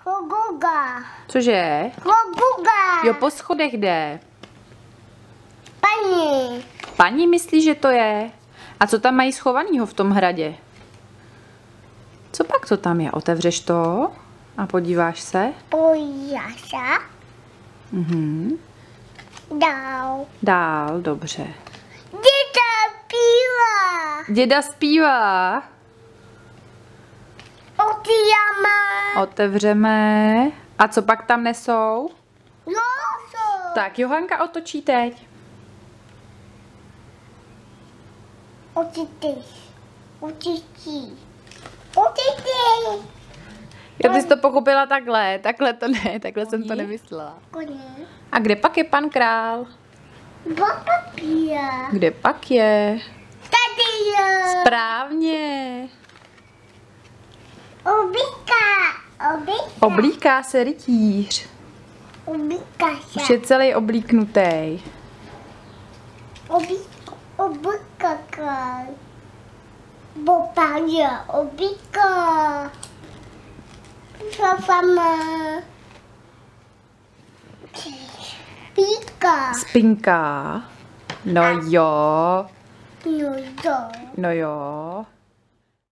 Hoguga. Cože? Hoguga. Jo, po schodech jde. Paní. Paní myslí, že to je. A co tam mají schovanýho v tom hradě? Co pak to tam je? Otevřeš to a podíváš se? Pojáša. Mhm. Dál. Dál, dobře. Děda píla. Děda zpívá. Otvíráme. Otevřeme. A co pak tam nesou? Loso. Tak Johanka otočí teď. Očitý. Očitý. Očitý. Jo, ty jsi to pochopila takhle. Takhle to ne, takhle jsem to nemyslela. Koně. A kde pak je pan král? Papír. Kde pak je? Tady je. Správně. Oblíká. Oblíká se rytíř. Oblíká Už se. je celý oblíknutý. Oblíká. Bopáně. Oblíká. Fafama. Píka. Spinká. No jo. No jo. No jo.